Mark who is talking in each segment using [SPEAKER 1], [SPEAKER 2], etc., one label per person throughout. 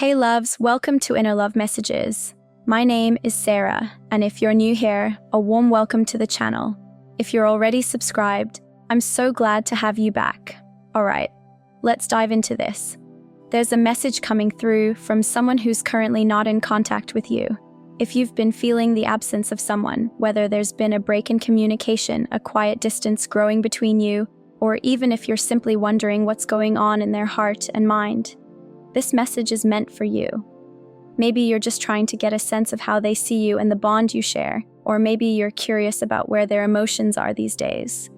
[SPEAKER 1] Hey loves, welcome to Inner Love Messages. My name is Sarah, and if you're new here, a warm welcome to the channel. If you're already subscribed, I'm so glad to have you back. Alright, let's dive into this. There's a message coming through from someone who's currently not in contact with you. If you've been feeling the absence of someone, whether there's been a break in communication, a quiet distance growing between you, or even if you're simply wondering what's going on in their heart and mind, this message is meant for you. Maybe you're just trying to get a sense of how they see you and the bond you share, or maybe you're curious about where their emotions are these days.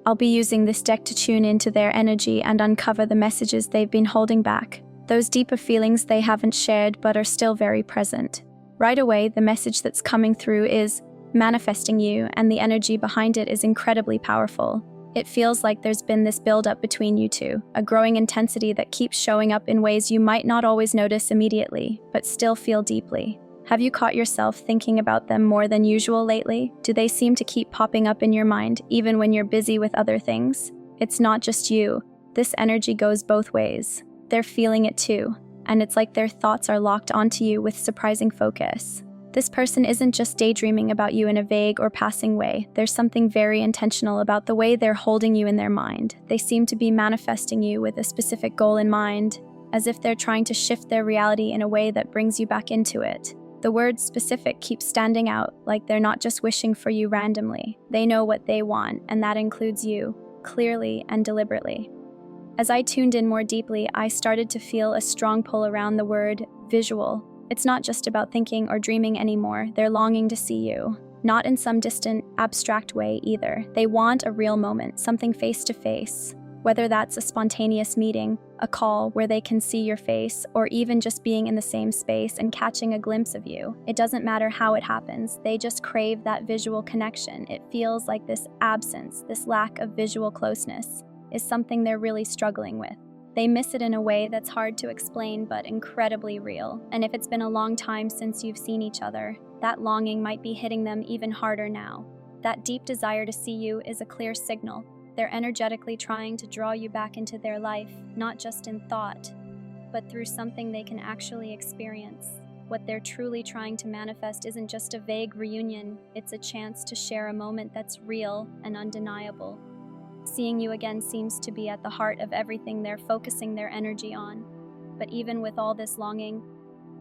[SPEAKER 1] I'll be using this deck to tune into their energy and uncover the messages they've been holding back, those deeper feelings they haven't shared but are still very present. Right away, the message that's coming through is manifesting you, and the energy behind it is incredibly powerful. It feels like there's been this build-up between you two, a growing intensity that keeps showing up in ways you might not always notice immediately, but still feel deeply. Have you caught yourself thinking about them more than usual lately? Do they seem to keep popping up in your mind, even when you're busy with other things? It's not just you. This energy goes both ways. They're feeling it too, and it's like their thoughts are locked onto you with surprising focus. This person isn't just daydreaming about you in a vague or passing way. There's something very intentional about the way they're holding you in their mind. They seem to be manifesting you with a specific goal in mind, as if they're trying to shift their reality in a way that brings you back into it. The word specific keeps standing out, like they're not just wishing for you randomly. They know what they want, and that includes you, clearly and deliberately. As I tuned in more deeply, I started to feel a strong pull around the word visual. It's not just about thinking or dreaming anymore. They're longing to see you. Not in some distant, abstract way either. They want a real moment, something face-to-face. Whether that's a spontaneous meeting, a call where they can see your face, or even just being in the same space and catching a glimpse of you. It doesn't matter how it happens. They just crave that visual connection. It feels like this absence, this lack of visual closeness, is something they're really struggling with. They miss it in a way that's hard to explain but incredibly real. And if it's been a long time since you've seen each other, that longing might be hitting them even harder now. That deep desire to see you is a clear signal. They're energetically trying to draw you back into their life, not just in thought, but through something they can actually experience. What they're truly trying to manifest isn't just a vague reunion, it's a chance to share a moment that's real and undeniable. Seeing you again seems to be at the heart of everything they're focusing their energy on. But even with all this longing,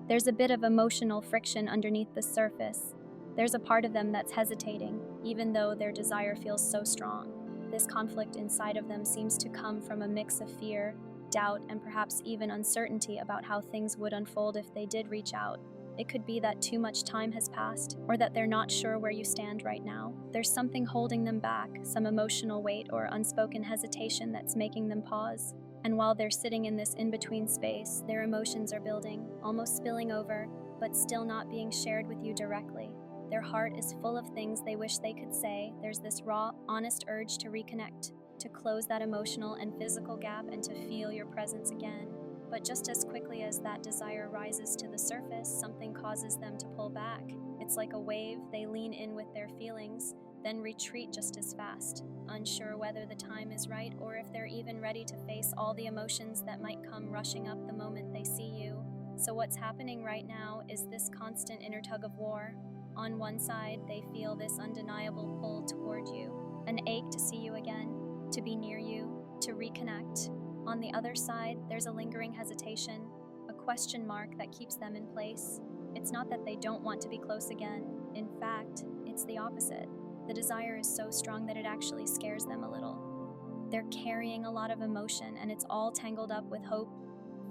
[SPEAKER 1] there's a bit of emotional friction underneath the surface. There's a part of them that's hesitating, even though their desire feels so strong. This conflict inside of them seems to come from a mix of fear, doubt, and perhaps even uncertainty about how things would unfold if they did reach out. It could be that too much time has passed, or that they're not sure where you stand right now. There's something holding them back, some emotional weight or unspoken hesitation that's making them pause. And while they're sitting in this in-between space, their emotions are building, almost spilling over, but still not being shared with you directly. Their heart is full of things they wish they could say. There's this raw, honest urge to reconnect, to close that emotional and physical gap and to feel your presence again. But just as quickly as that desire rises to the surface, something causes them to pull back. It's like a wave. They lean in with their feelings, then retreat just as fast, unsure whether the time is right or if they're even ready to face all the emotions that might come rushing up the moment they see you. So what's happening right now is this constant inner tug of war. On one side, they feel this undeniable pull toward you, an ache to see you again, to be near you, to reconnect. On the other side, there's a lingering hesitation, a question mark that keeps them in place. It's not that they don't want to be close again. In fact, it's the opposite. The desire is so strong that it actually scares them a little. They're carrying a lot of emotion, and it's all tangled up with hope,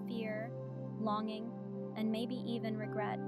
[SPEAKER 1] fear, longing, and maybe even regret.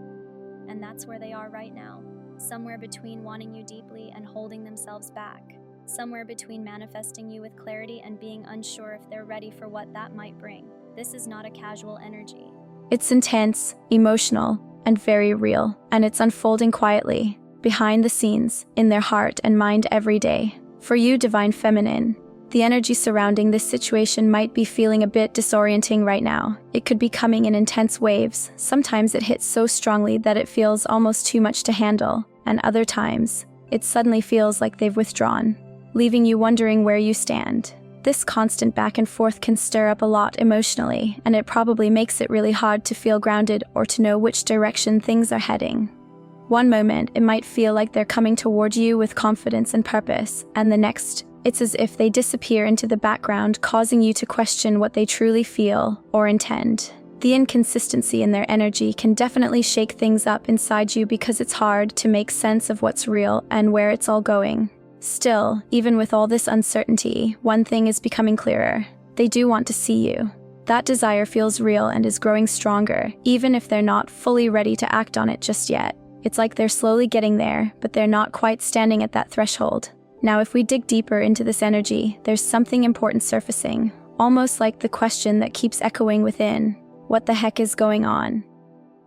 [SPEAKER 1] And that's where they are right now, somewhere between wanting you deeply and holding themselves back. Somewhere between manifesting you with clarity and being unsure if they're ready for what that might bring. This is not a casual energy. It's intense, emotional, and very real, and it's unfolding quietly, behind the scenes, in their heart and mind every day. For you, Divine Feminine, the energy surrounding this situation might be feeling a bit disorienting right now. It could be coming in intense waves. Sometimes it hits so strongly that it feels almost too much to handle, and other times, it suddenly feels like they've withdrawn, leaving you wondering where you stand. This constant back and forth can stir up a lot emotionally, and it probably makes it really hard to feel grounded or to know which direction things are heading. One moment, it might feel like they're coming toward you with confidence and purpose, and the next, it's as if they disappear into the background, causing you to question what they truly feel or intend. The inconsistency in their energy can definitely shake things up inside you because it's hard to make sense of what's real and where it's all going. Still, even with all this uncertainty, one thing is becoming clearer. They do want to see you. That desire feels real and is growing stronger, even if they're not fully ready to act on it just yet. It's like they're slowly getting there, but they're not quite standing at that threshold. Now, if we dig deeper into this energy, there's something important surfacing, almost like the question that keeps echoing within. What the heck is going on?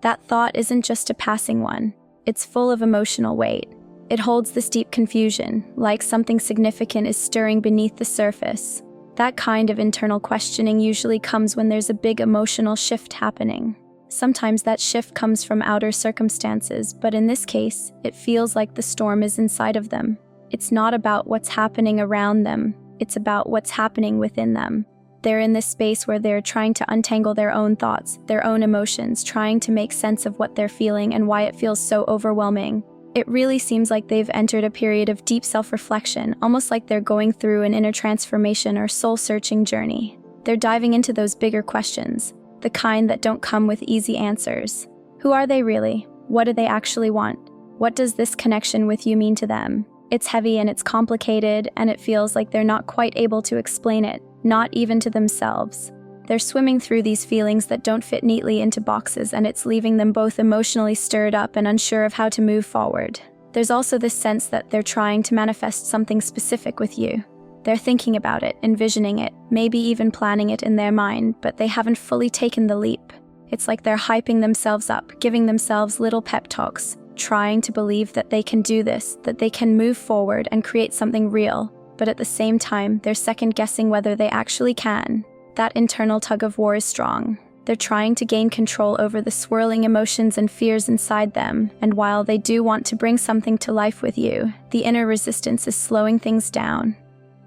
[SPEAKER 1] That thought isn't just a passing one. It's full of emotional weight. It holds this deep confusion, like something significant is stirring beneath the surface. That kind of internal questioning usually comes when there's a big emotional shift happening. Sometimes that shift comes from outer circumstances, but in this case, it feels like the storm is inside of them. It's not about what's happening around them, it's about what's happening within them. They're in this space where they're trying to untangle their own thoughts, their own emotions, trying to make sense of what they're feeling and why it feels so overwhelming. It really seems like they've entered a period of deep self-reflection, almost like they're going through an inner transformation or soul-searching journey. They're diving into those bigger questions, the kind that don't come with easy answers. Who are they really? What do they actually want? What does this connection with you mean to them? It's heavy and it's complicated, and it feels like they're not quite able to explain it, not even to themselves. They're swimming through these feelings that don't fit neatly into boxes, and it's leaving them both emotionally stirred up and unsure of how to move forward. There's also this sense that they're trying to manifest something specific with you. They're thinking about it, envisioning it, maybe even planning it in their mind, but they haven't fully taken the leap. It's like they're hyping themselves up, giving themselves little pep talks, trying to believe that they can do this, that they can move forward and create something real, but at the same time, they're second-guessing whether they actually can. That internal tug-of-war is strong. They're trying to gain control over the swirling emotions and fears inside them, and while they do want to bring something to life with you, the inner resistance is slowing things down.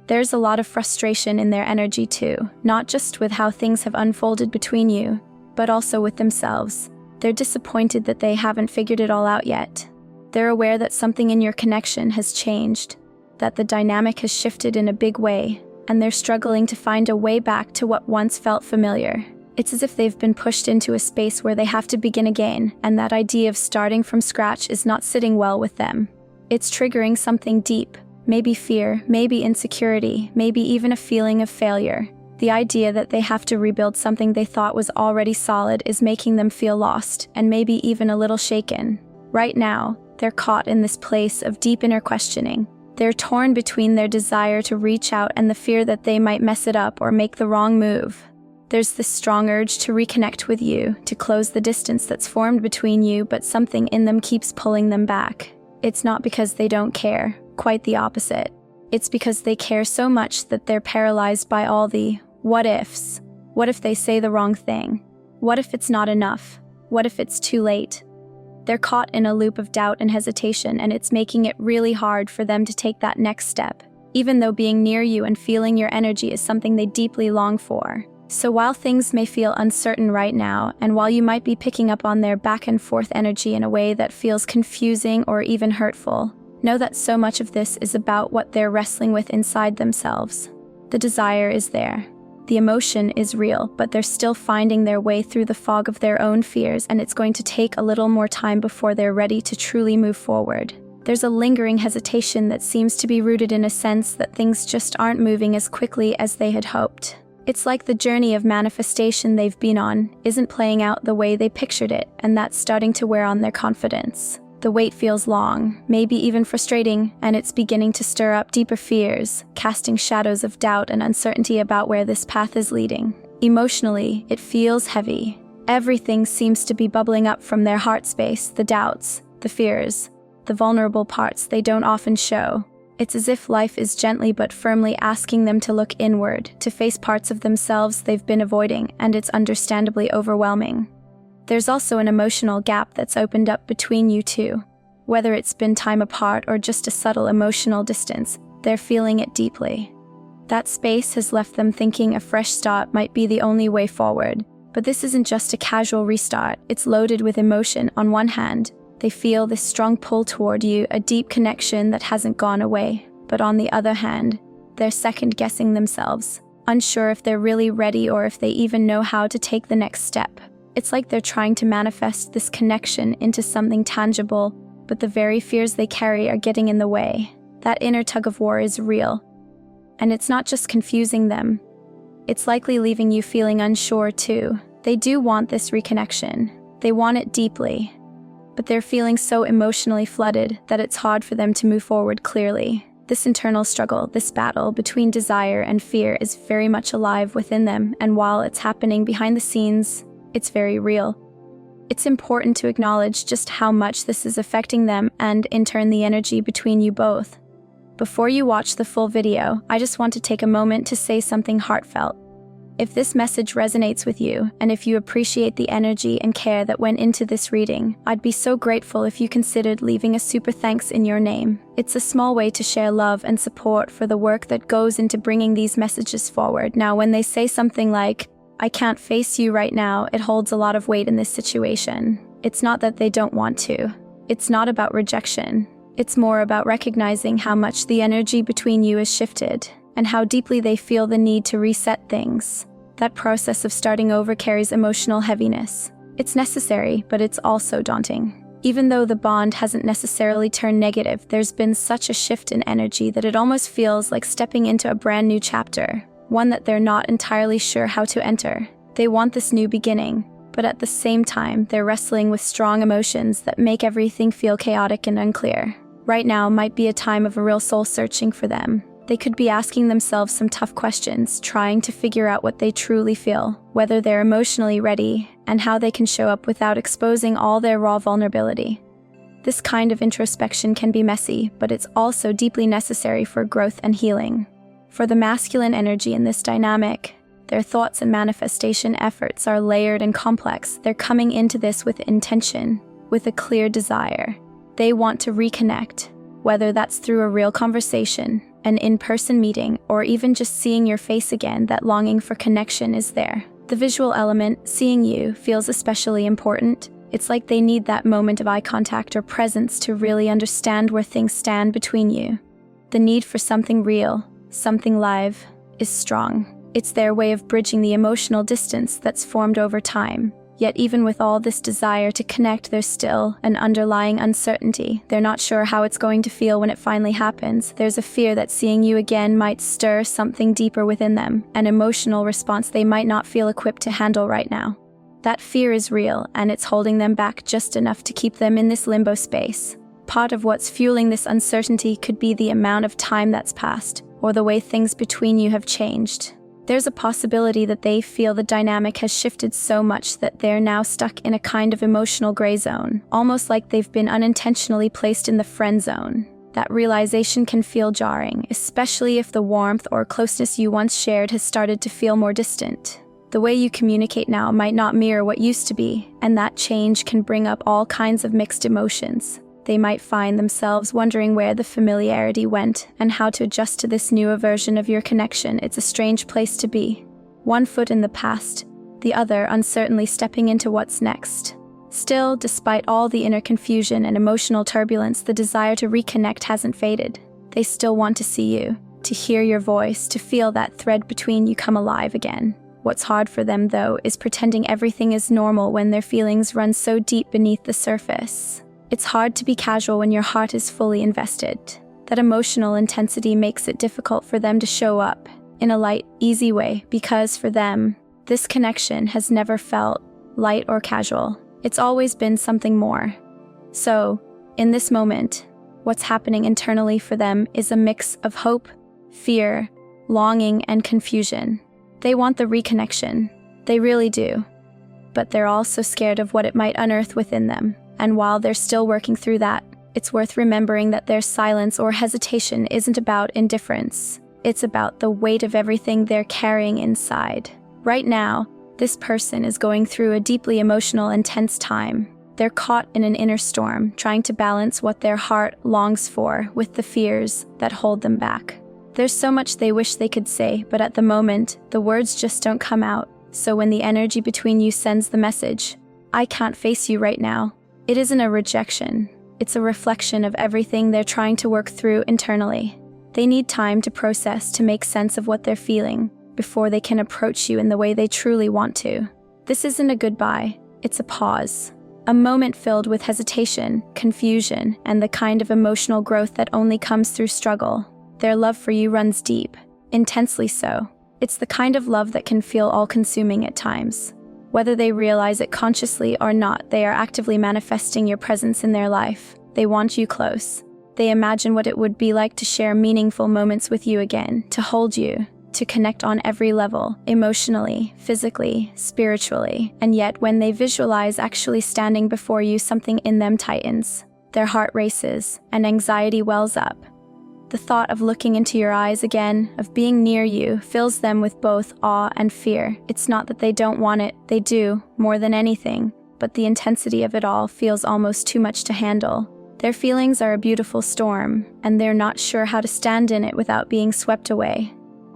[SPEAKER 1] There's a lot of frustration in their energy too, not just with how things have unfolded between you, but also with themselves. They're disappointed that they haven't figured it all out yet. They're aware that something in your connection has changed, that the dynamic has shifted in a big way, and they're struggling to find a way back to what once felt familiar. It's as if they've been pushed into a space where they have to begin again, and that idea of starting from scratch is not sitting well with them. It's triggering something deep, maybe fear, maybe insecurity, maybe even a feeling of failure. The idea that they have to rebuild something they thought was already solid is making them feel lost, and maybe even a little shaken. Right now, they're caught in this place of deep inner questioning. They're torn between their desire to reach out and the fear that they might mess it up or make the wrong move. There's this strong urge to reconnect with you, to close the distance that's formed between you, but something in them keeps pulling them back. It's not because they don't care, quite the opposite. It's because they care so much that they're paralyzed by all the what ifs. What if they say the wrong thing? What if it's not enough? What if it's too late? They're caught in a loop of doubt and hesitation, and it's making it really hard for them to take that next step, even though being near you and feeling your energy is something they deeply long for. So while things may feel uncertain right now, and while you might be picking up on their back and forth energy in a way that feels confusing or even hurtful, know that so much of this is about what they're wrestling with inside themselves. The desire is there. The emotion is real, but they're still finding their way through the fog of their own fears, and it's going to take a little more time before they're ready to truly move forward. There's a lingering hesitation that seems to be rooted in a sense that things just aren't moving as quickly as they had hoped. It's like the journey of manifestation they've been on isn't playing out the way they pictured it, and that's starting to wear on their confidence. The wait feels long, maybe even frustrating, and it's beginning to stir up deeper fears, casting shadows of doubt and uncertainty about where this path is leading. Emotionally, it feels heavy. Everything seems to be bubbling up from their heart space, the doubts, the fears, the vulnerable parts they don't often show. It's as if life is gently but firmly asking them to look inward, to face parts of themselves they've been avoiding, and it's understandably overwhelming. There's also an emotional gap that's opened up between you two. Whether it's been time apart or just a subtle emotional distance, they're feeling it deeply. That space has left them thinking a fresh start might be the only way forward. But this isn't just a casual restart, it's loaded with emotion. On one hand, they feel this strong pull toward you, a deep connection that hasn't gone away. But on the other hand, they're second-guessing themselves, unsure if they're really ready or if they even know how to take the next step. It's like they're trying to manifest this connection into something tangible, but the very fears they carry are getting in the way. That inner tug-of-war is real. And it's not just confusing them. It's likely leaving you feeling unsure too. They do want this reconnection. They want it deeply. But they're feeling so emotionally flooded that it's hard for them to move forward clearly. This internal struggle, this battle between desire and fear is very much alive within them, and while it's happening behind the scenes, it's very real. It's important to acknowledge just how much this is affecting them and, in turn, the energy between you both. Before you watch the full video, I just want to take a moment to say something heartfelt. If this message resonates with you, and if you appreciate the energy and care that went into this reading, I'd be so grateful if you considered leaving a super thanks in your name. It's a small way to share love and support for the work that goes into bringing these messages forward. Now, when they say something like, "I can't face you right now," it holds a lot of weight in this situation. It's not that they don't want to. It's not about rejection. It's more about recognizing how much the energy between you has shifted, and how deeply they feel the need to reset things. That process of starting over carries emotional heaviness. It's necessary, but it's also daunting. Even though the bond hasn't necessarily turned negative, there's been such a shift in energy that it almost feels like stepping into a brand new chapter, one that they're not entirely sure how to enter. They want this new beginning, but at the same time, they're wrestling with strong emotions that make everything feel chaotic and unclear. Right now might be a time of a real soul searching for them. They could be asking themselves some tough questions, trying to figure out what they truly feel, whether they're emotionally ready, and how they can show up without exposing all their raw vulnerability. This kind of introspection can be messy, but it's also deeply necessary for growth and healing. For the masculine energy in this dynamic, their thoughts and manifestation efforts are layered and complex. They're coming into this with intention, with a clear desire. They want to reconnect, whether that's through a real conversation, an in-person meeting, or even just seeing your face again. That longing for connection is there. The visual element, seeing you, feels especially important. It's like they need that moment of eye contact or presence to really understand where things stand between you. The need for something real, something live, is strong. It's their way of bridging the emotional distance that's formed over time. Yet even with all this desire to connect, there's still an underlying uncertainty. They're not sure how it's going to feel when it finally happens. There's a fear that seeing you again might stir something deeper within them, an emotional response they might not feel equipped to handle right now. That fear is real, and it's holding them back just enough to keep them in this limbo space. Part of what's fueling this uncertainty could be the amount of time that's passed, or the way things between you have changed. There's a possibility that they feel the dynamic has shifted so much that they're now stuck in a kind of emotional gray zone, almost like they've been unintentionally placed in the friend zone. That realization can feel jarring, especially if the warmth or closeness you once shared has started to feel more distant. The way you communicate now might not mirror what used to be, and that change can bring up all kinds of mixed emotions. They might find themselves wondering where the familiarity went and how to adjust to this newer version of your connection. It's a strange place to be. One foot in the past, the other uncertainly stepping into what's next. Still, despite all the inner confusion and emotional turbulence, the desire to reconnect hasn't faded. They still want to see you, to hear your voice, to feel that thread between you come alive again. What's hard for them, though, is pretending everything is normal when their feelings run so deep beneath the surface. It's hard to be casual when your heart is fully invested. That emotional intensity makes it difficult for them to show up in a light, easy way, because for them, this connection has never felt light or casual. It's always been something more. So, in this moment, what's happening internally for them is a mix of hope, fear, longing, and confusion. They want the reconnection. They really do. But they're also scared of what it might unearth within them. And while they're still working through that, it's worth remembering that their silence or hesitation isn't about indifference. It's about the weight of everything they're carrying inside. Right now, this person is going through a deeply emotional and tense time. They're caught in an inner storm, trying to balance what their heart longs for with the fears that hold them back. There's so much they wish they could say, but at the moment, the words just don't come out. So when the energy between you sends the message, "I can't face you right now," it isn't a rejection. It's a reflection of everything they're trying to work through internally. They need time to process, to make sense of what they're feeling, before they can approach you in the way they truly want to. This isn't a goodbye, it's a pause. A moment filled with hesitation, confusion, and the kind of emotional growth that only comes through struggle. Their love for you runs deep, intensely so. It's the kind of love that can feel all-consuming at times. Whether they realize it consciously or not, they are actively manifesting your presence in their life. They want you close. They imagine what it would be like to share meaningful moments with you again, to hold you, to connect on every level, emotionally, physically, spiritually. And yet, when they visualize actually standing before you, something in them tightens. Their heart races, and anxiety wells up. The thought of looking into your eyes again, of being near you, fills them with both awe and fear. It's not that they don't want it, they do, more than anything, but the intensity of it all feels almost too much to handle. Their feelings are a beautiful storm, and they're not sure how to stand in it without being swept away.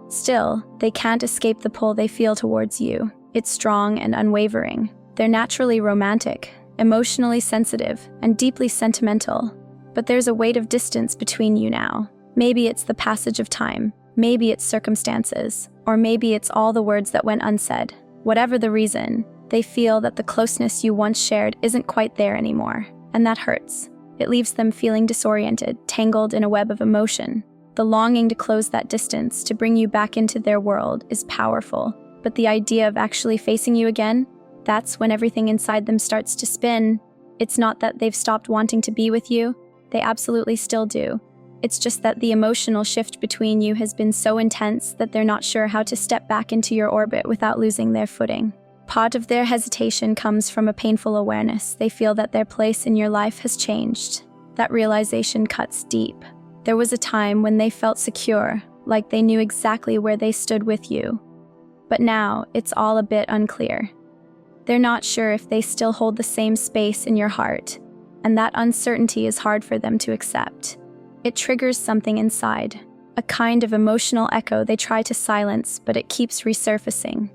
[SPEAKER 1] Still, they can't escape the pull they feel towards you. It's strong and unwavering. They're naturally romantic, emotionally sensitive, and deeply sentimental. But there's a weight of distance between you now. Maybe it's the passage of time, maybe it's circumstances, or maybe it's all the words that went unsaid. Whatever the reason, they feel that the closeness you once shared isn't quite there anymore, and that hurts. It leaves them feeling disoriented, tangled in a web of emotion. The longing to close that distance, to bring you back into their world, is powerful. But the idea of actually facing you again, that's when everything inside them starts to spin. It's not that they've stopped wanting to be with you. They absolutely still do. It's just that the emotional shift between you has been so intense that they're not sure how to step back into your orbit without losing their footing. Part of their hesitation comes from a painful awareness. They feel that their place in your life has changed. That realization cuts deep. There was a time when they felt secure, like they knew exactly where they stood with you. But now, it's all a bit unclear. They're not sure if they still hold the same space in your heart, and that uncertainty is hard for them to accept. It triggers something inside, a kind of emotional echo they try to silence, but it keeps resurfacing.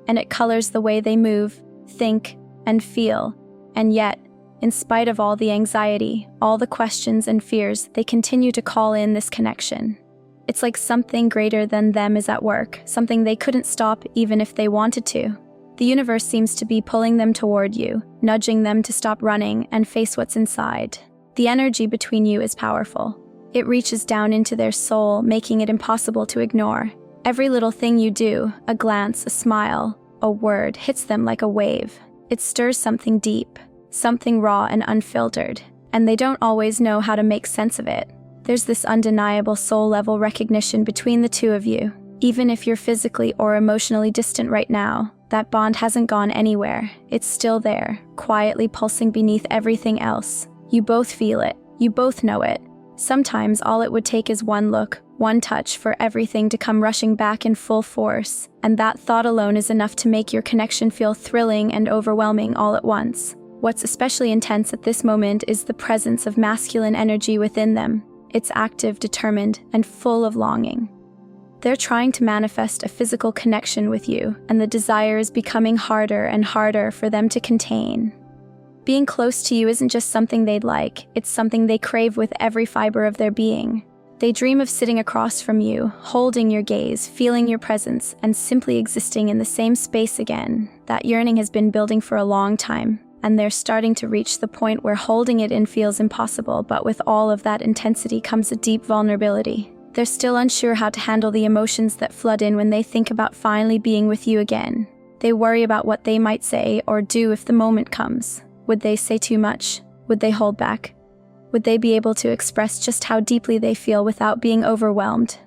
[SPEAKER 1] And it colors the way they move, think, and feel. And yet, in spite of all the anxiety, all the questions and fears, they continue to call in this connection. It's like something greater than them is at work, something they couldn't stop even if they wanted to. The universe seems to be pulling them toward you, nudging them to stop running and face what's inside. The energy between you is powerful. It reaches down into their soul, making it impossible to ignore. Every little thing you do, a glance, a smile, a word, hits them like a wave. It stirs something deep, something raw and unfiltered, and they don't always know how to make sense of it. There's this undeniable soul-level recognition between the two of you. Even if you're physically or emotionally distant right now, that bond hasn't gone anywhere. It's still there, quietly pulsing beneath everything else. You both feel it. You both know it. Sometimes all it would take is one look, one touch for everything to come rushing back in full force, and that thought alone is enough to make your connection feel thrilling and overwhelming all at once. What's especially intense at this moment is the presence of masculine energy within them. It's active, determined, and full of longing. They're trying to manifest a physical connection with you, and the desire is becoming harder and harder for them to contain. Being close to you isn't just something they'd like, it's something they crave with every fiber of their being. They dream of sitting across from you, holding your gaze, feeling your presence, and simply existing in the same space again. That yearning has been building for a long time, and they're starting to reach the point where holding it in feels impossible, but with all of that intensity comes a deep vulnerability. They're still unsure how to handle the emotions that flood in when they think about finally being with you again. They worry about what they might say or do if the moment comes. Would they say too much? Would they hold back? Would they be able to express just how deeply they feel without being overwhelmed?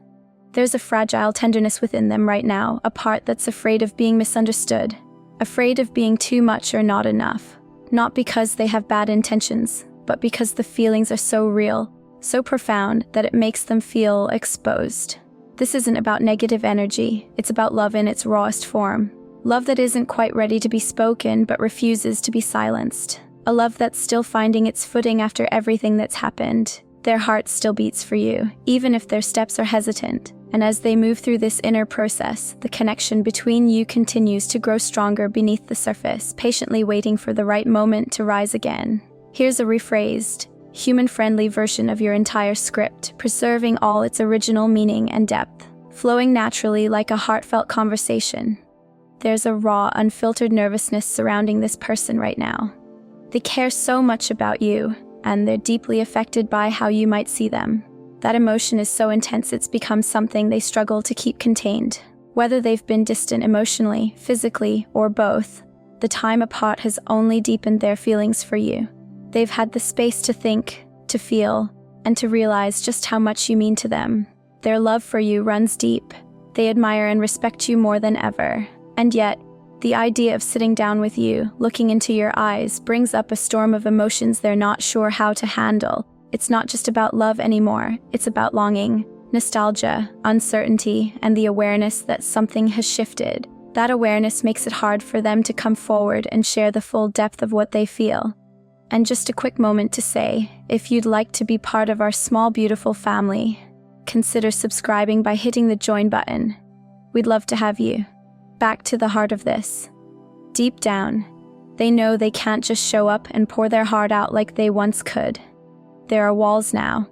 [SPEAKER 1] There's a fragile tenderness within them right now, a part that's afraid of being misunderstood, afraid of being too much or not enough. Not because they have bad intentions, but because the feelings are so real, so profound that it makes them feel exposed. This isn't about negative energy, it's about love in its rawest form. Love that isn't quite ready to be spoken but refuses to be silenced. A love that's still finding its footing after everything that's happened. Their heart still beats for you, even if their steps are hesitant. And as they move through this inner process, the connection between you continues to grow stronger beneath the surface, patiently waiting for the right moment to rise again. Here's a rephrased, human-friendly version of your entire script, preserving all its original meaning and depth, flowing naturally like a heartfelt conversation. There's a raw, unfiltered nervousness surrounding this person right now. They care so much about you, and they're deeply affected by how you might see them. That emotion is so intense it's become something they struggle to keep contained. Whether they've been distant emotionally, physically, or both, the time apart has only deepened their feelings for you. They've had the space to think, to feel, and to realize just how much you mean to them. Their love for you runs deep. They admire and respect you more than ever. And yet, the idea of sitting down with you, looking into your eyes, brings up a storm of emotions they're not sure how to handle. It's not just about love anymore, it's about longing, nostalgia, uncertainty, and the awareness that something has shifted. That awareness makes it hard for them to come forward and share the full depth of what they feel. And just a quick moment to say, if you'd like to be part of our small, beautiful family, consider subscribing by hitting the join button. We'd love to have you. Back to the heart of this. Deep down, they know they can't just show up and pour their heart out like they once could. There are walls now,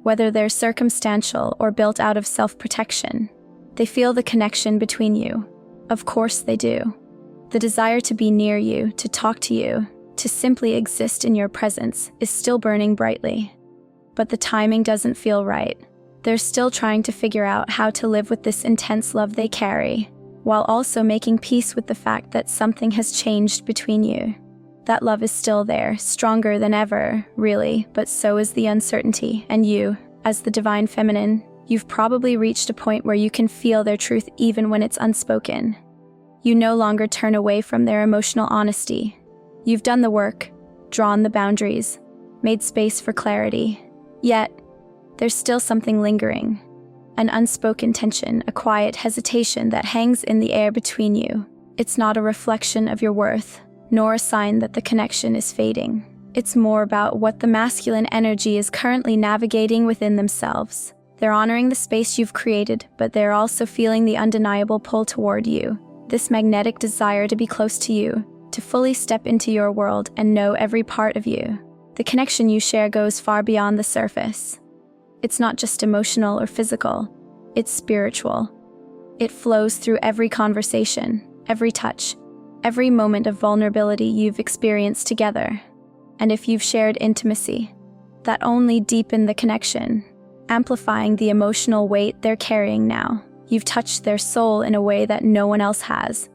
[SPEAKER 1] whether they're circumstantial or built out of self-protection. They feel the connection between you. Of course they do. The desire to be near you, to talk to you, to simply exist in your presence is still burning brightly. But the timing doesn't feel right. They're still trying to figure out how to live with this intense love they carry, while also making peace with the fact that something has changed between you. That love is still there, stronger than ever, really, but so is the uncertainty. And you, as the divine feminine, you've probably reached a point where you can feel their truth even when it's unspoken. You no longer turn away from their emotional honesty. You've done the work, drawn the boundaries, made space for clarity. Yet, there's still something lingering. An unspoken tension, a quiet hesitation that hangs in the air between you. It's not a reflection of your worth, nor a sign that the connection is fading. It's more about what the masculine energy is currently navigating within themselves. They're honoring the space you've created, but they're also feeling the undeniable pull toward you. This magnetic desire to be close to you, to fully step into your world and know every part of you. The connection you share goes far beyond the surface. It's not just emotional or physical, it's spiritual. It flows through every conversation, every touch, every moment of vulnerability you've experienced together. And if you've shared intimacy, that only deepened the connection, amplifying the emotional weight they're carrying now. You've touched their soul in a way that no one else has,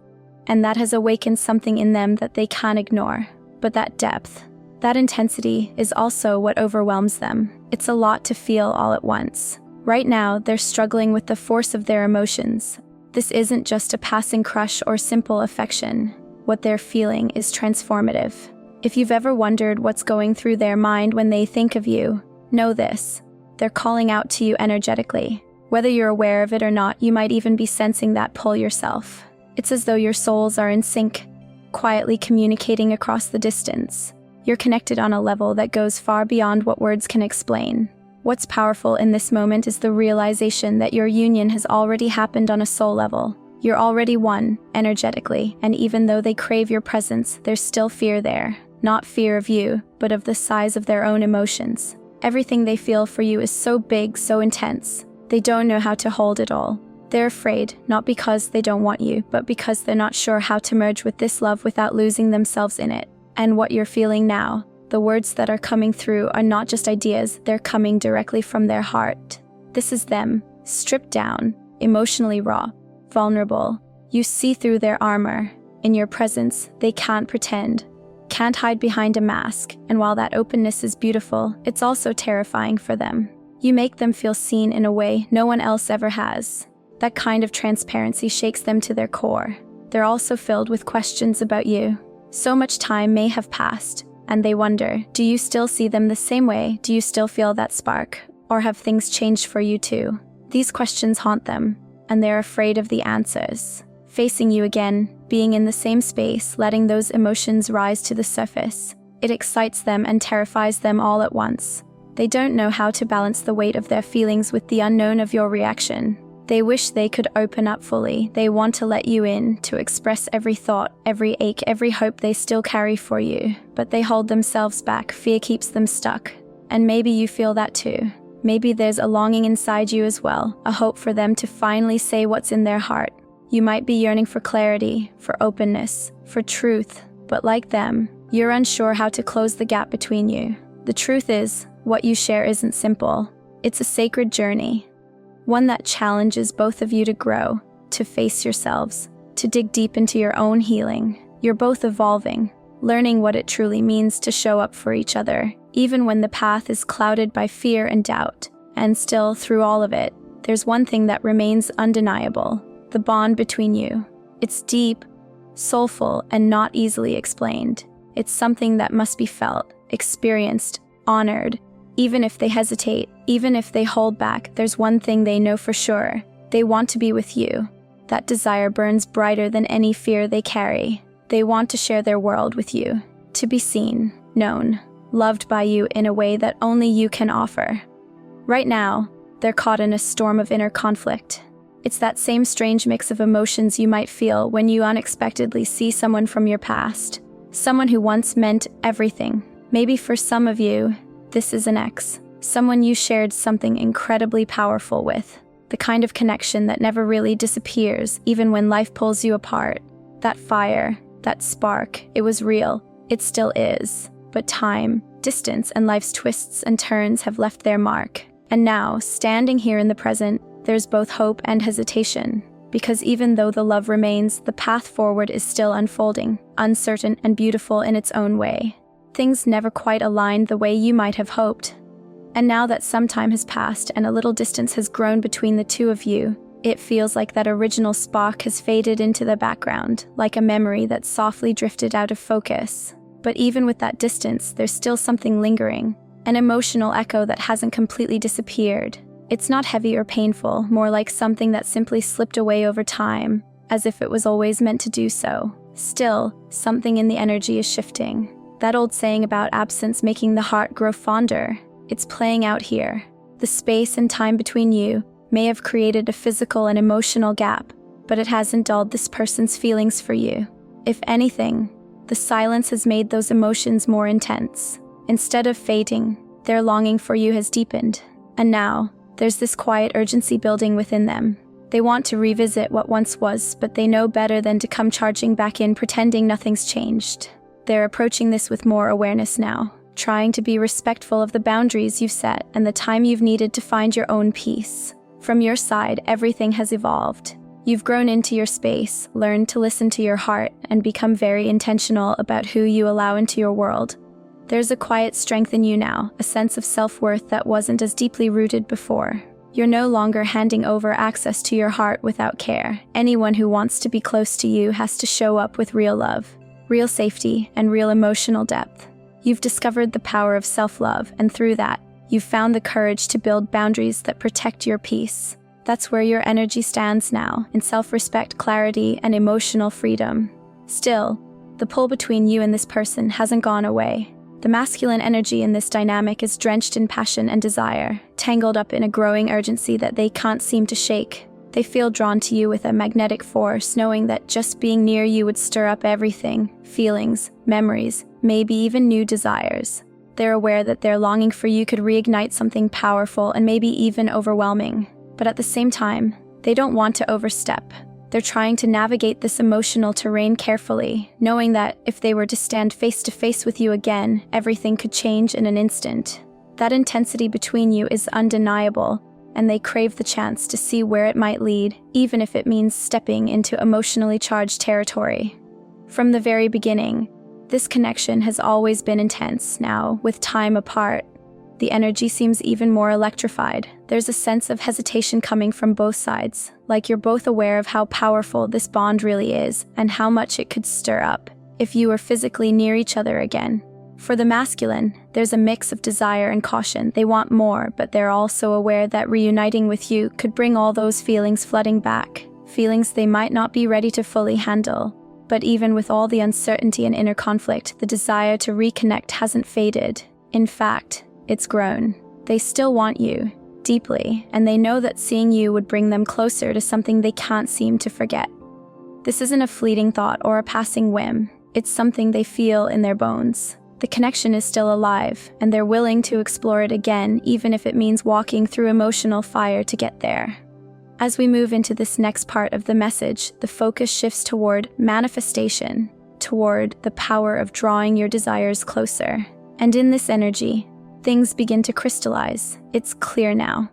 [SPEAKER 1] and that has awakened something in them that they can't ignore. But that depth, that intensity is also what overwhelms them. It's a lot to feel all at once. Right now, they're struggling with the force of their emotions. This isn't just a passing crush or simple affection. What they're feeling is transformative. If you've ever wondered what's going through their mind when they think of you, know this. They're calling out to you energetically. Whether you're aware of it or not, you might even be sensing that pull yourself. It's as though your souls are in sync, quietly communicating across the distance. You're connected on a level that goes far beyond what words can explain. What's powerful in this moment is the realization that your union has already happened on a soul level. You're already one, energetically, and even though they crave your presence, there's still fear there. Not fear of you, but of the size of their own emotions. Everything they feel for you is so big, so intense. They don't know how to hold it all. They're afraid, not because they don't want you, but because they're not sure how to merge with this love without losing themselves in it. And what you're feeling now, the words that are coming through are not just ideas, they're coming directly from their heart. This is them, stripped down, emotionally raw, vulnerable. You see through their armor. In your presence, they can't pretend, can't hide behind a mask, and while that openness is beautiful, it's also terrifying for them. You make them feel seen in a way no one else ever has. That kind of transparency shakes them to their core. They're also filled with questions about you. So much time may have passed, and they wonder, do you still see them the same way? Do you still feel that spark? Or have things changed for you too? These questions haunt them, and they're afraid of the answers. Facing you again, being in the same space, letting those emotions rise to the surface, it excites them and terrifies them all at once. They don't know how to balance the weight of their feelings with the unknown of your reaction. They wish they could open up fully. They want to let you in, to express every thought, every ache, every hope they still carry for you. But they hold themselves back. Fear keeps them stuck. And maybe you feel that too. Maybe there's a longing inside you as well, a hope for them to finally say what's in their heart. You might be yearning for clarity, for openness, for truth, but like them, you're unsure how to close the gap between you. The truth is, what you share isn't simple. It's a sacred journey. One that challenges both of you to grow, to face yourselves, to dig deep into your own healing. You're both evolving, learning what it truly means to show up for each other, even when the path is clouded by fear and doubt. And still, through all of it, there's one thing that remains undeniable: the bond between you. It's deep, soulful, and not easily explained. It's something that must be felt, experienced, honored. Even if they hesitate, even if they hold back, there's one thing they know for sure. They want to be with you. That desire burns brighter than any fear they carry. They want to share their world with you, to be seen, known, loved by you in a way that only you can offer. Right now, they're caught in a storm of inner conflict. It's that same strange mix of emotions you might feel when you unexpectedly see someone from your past, someone who once meant everything. Maybe for some of you, this is an ex, someone you shared something incredibly powerful with, the kind of connection that never really disappears, even when life pulls you apart. That fire, that spark, it was real. It still is. But time, distance, and life's twists and turns have left their mark. And now, standing here in the present, there's both hope and hesitation. Because even though the love remains, the path forward is still unfolding, uncertain and beautiful in its own way. Things never quite aligned the way you might have hoped. And now that some time has passed and a little distance has grown between the two of you, it feels like that original spark has faded into the background, like a memory that softly drifted out of focus. But even with that distance, there's still something lingering, an emotional echo that hasn't completely disappeared. It's not heavy or painful, more like something that simply slipped away over time, as if it was always meant to do so. Still, something in the energy is shifting. That old saying about absence making the heart grow fonder, it's playing out here. The space and time between you may have created a physical and emotional gap, but it hasn't dulled this person's feelings for you. If anything, the silence has made those emotions more intense. Instead of fading, their longing for you has deepened. And now, there's this quiet urgency building within them. They want to revisit what once was, but they know better than to come charging back in pretending nothing's changed. They're approaching this with more awareness now, trying to be respectful of the boundaries you've set and the time you've needed to find your own peace. From your side, everything has evolved. You've grown into your space, learned to listen to your heart, and become very intentional about who you allow into your world. There's a quiet strength in you now, a sense of self-worth that wasn't as deeply rooted before. You're no longer handing over access to your heart without care. Anyone who wants to be close to you has to show up with real love, real safety, and real emotional depth. You've discovered the power of self-love, and through that, you've found the courage to build boundaries that protect your peace. That's where your energy stands now, in self-respect, clarity, and emotional freedom. Still, the pull between you and this person hasn't gone away. The masculine energy in this dynamic is drenched in passion and desire, tangled up in a growing urgency that they can't seem to shake. They feel drawn to you with a magnetic force, knowing that just being near you would stir up everything, feelings, memories, maybe even new desires. They're aware that their longing for you could reignite something powerful and maybe even overwhelming. But at the same time, they don't want to overstep. They're trying to navigate this emotional terrain carefully, knowing that if they were to stand face to face with you again, everything could change in an instant. That intensity between you is undeniable, and they crave the chance to see where it might lead, even if it means stepping into emotionally charged territory. From the very beginning, this connection has always been intense. Now, with time apart, the energy seems even more electrified. There's a sense of hesitation coming from both sides, like you're both aware of how powerful this bond really is and how much it could stir up if you were physically near each other again. For the masculine, there's a mix of desire and caution. They want more, but they're also aware that reuniting with you could bring all those feelings flooding back, feelings they might not be ready to fully handle. But even with all the uncertainty and inner conflict, the desire to reconnect hasn't faded. In fact, it's grown. They still want you. deeply, and they know that seeing you would bring them closer to something they can't seem to forget. This isn't a fleeting thought or a passing whim. It's something they feel in their bones. The connection is still alive, and they're willing to explore it again, even if it means walking through emotional fire to get there. As we move into this next part of the message, the focus shifts toward manifestation, toward the power of drawing your desires closer. And in this energy, things begin to crystallize. It's clear now.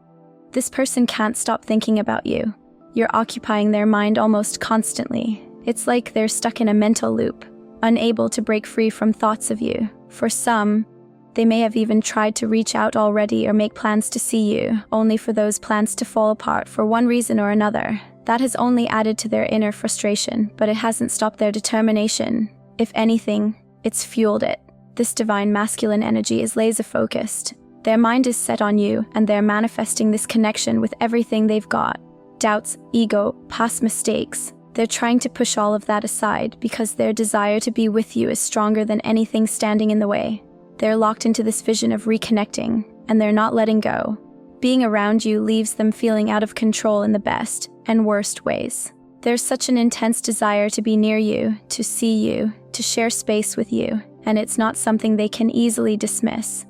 [SPEAKER 1] This person can't stop thinking about you. You're occupying their mind almost constantly. It's like they're stuck in a mental loop, unable to break free from thoughts of you. For some, they may have even tried to reach out already or make plans to see you, only for those plans to fall apart for one reason or another. That has only added to their inner frustration, but it hasn't stopped their determination. If anything, it's fueled it. This divine masculine energy is laser-focused. Their mind is set on you, and they're manifesting this connection with everything they've got. Doubts, ego, past mistakes. They're trying to push all of that aside because their desire to be with you is stronger than anything standing in the way. They're locked into this vision of reconnecting, and they're not letting go. Being around you leaves them feeling out of control in the best and worst ways. There's such an intense desire to be near you, to see you, to share space with you, and it's not something they can easily dismiss.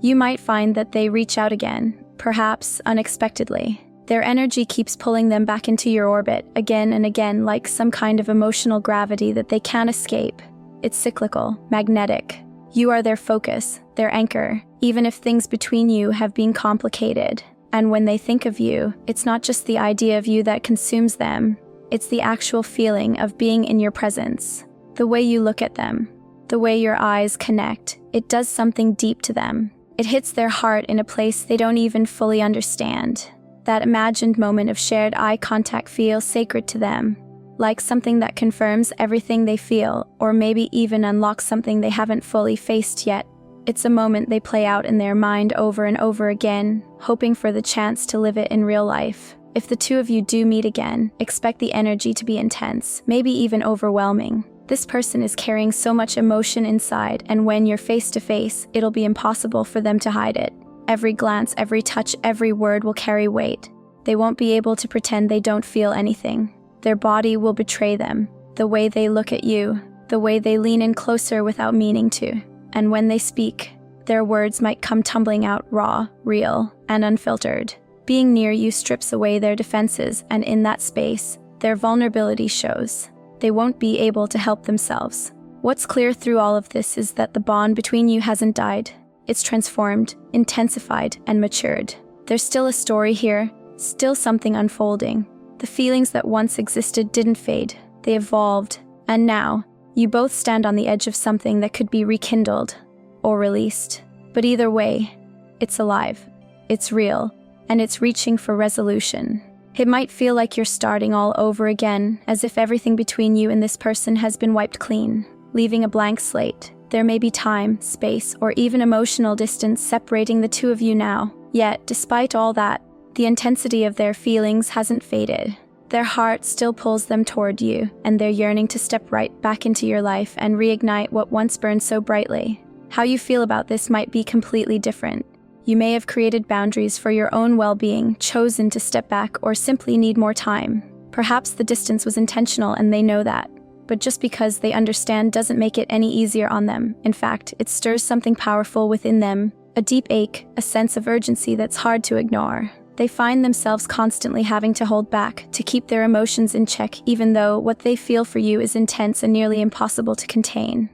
[SPEAKER 1] You might find that they reach out again, perhaps unexpectedly. Their energy keeps pulling them back into your orbit again and again, like some kind of emotional gravity that they can't escape. It's cyclical, magnetic. You are their focus, their anchor, even if things between you have been complicated. And when they think of you, it's not just the idea of you that consumes them. It's the actual feeling of being in your presence. The way you look at them, the way your eyes connect, it does something deep to them. It hits their heart in a place they don't even fully understand. That imagined moment of shared eye contact feels sacred to them, like something that confirms everything they feel, or maybe even unlocks something they haven't fully faced yet. It's a moment they play out in their mind over and over again, hoping for the chance to live it in real life. If the two of you do meet again, expect the energy to be intense, maybe even overwhelming. This person is carrying so much emotion inside, and when you're face to face, it'll be impossible for them to hide it. Every glance, every touch, every word will carry weight. They won't be able to pretend they don't feel anything. Their body will betray them. The way they look at you, the way they lean in closer without meaning to. And when they speak, their words might come tumbling out raw, real, and unfiltered. Being near you strips away their defenses, and in that space, their vulnerability shows. They won't be able to help themselves. What's clear through all of this is that the bond between you hasn't died. It's transformed, intensified, and matured. There's still a story here, still something unfolding. The feelings that once existed didn't fade. They evolved, and now, you both stand on the edge of something that could be rekindled or released. But either way, it's alive, it's real, and it's reaching for resolution. It might feel like you're starting all over again, as if everything between you and this person has been wiped clean, leaving a blank slate. There may be time, space, or even emotional distance separating the two of you now. Yet, despite all that, the intensity of their feelings hasn't faded. Their heart still pulls them toward you, and they're yearning to step right back into your life and reignite what once burned so brightly. How you feel about this might be completely different. You may have created boundaries for your own well-being, chosen to step back, or simply need more time. Perhaps the distance was intentional and they know that. But just because they understand doesn't make it any easier on them. In fact, it stirs something powerful within them, a deep ache, a sense of urgency that's hard to ignore. They find themselves constantly having to hold back, to keep their emotions in check, even though what they feel for you is intense and nearly impossible to contain.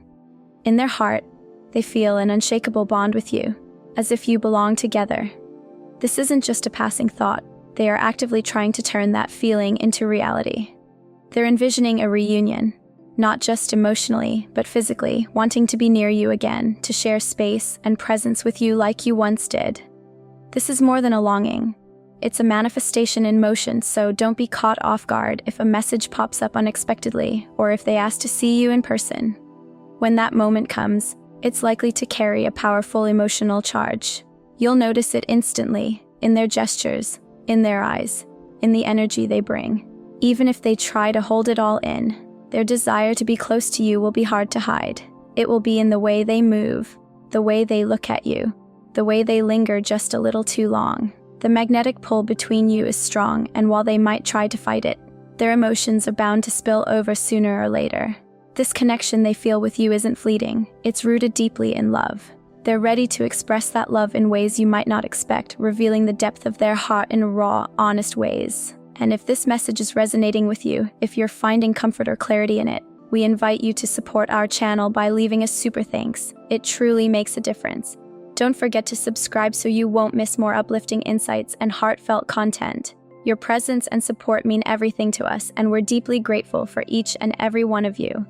[SPEAKER 1] In their heart, they feel an unshakable bond with you, as if you belong together. This isn't just a passing thought. They are actively trying to turn that feeling into reality. They're envisioning a reunion, not just emotionally, but physically, wanting to be near you again, to share space and presence with you like you once did. This is more than a longing. It's a manifestation in motion, so don't be caught off guard if a message pops up unexpectedly, or if they ask to see you in person. When that moment comes, it's likely to carry a powerful emotional charge. You'll notice it instantly, in their gestures, in their eyes, in the energy they bring. Even if they try to hold it all in, their desire to be close to you will be hard to hide. It will be in the way they move, the way they look at you, the way they linger just a little too long. The magnetic pull between you is strong, and while they might try to fight it, their emotions are bound to spill over sooner or later. This connection they feel with you isn't fleeting, it's rooted deeply in love. They're ready to express that love in ways you might not expect, revealing the depth of their heart in raw, honest ways. And if this message is resonating with you, if you're finding comfort or clarity in it, we invite you to support our channel by leaving a super thanks. It truly makes a difference. Don't forget to subscribe so you won't miss more uplifting insights and heartfelt content. Your presence and support mean everything to us, and we're deeply grateful for each and every one of you.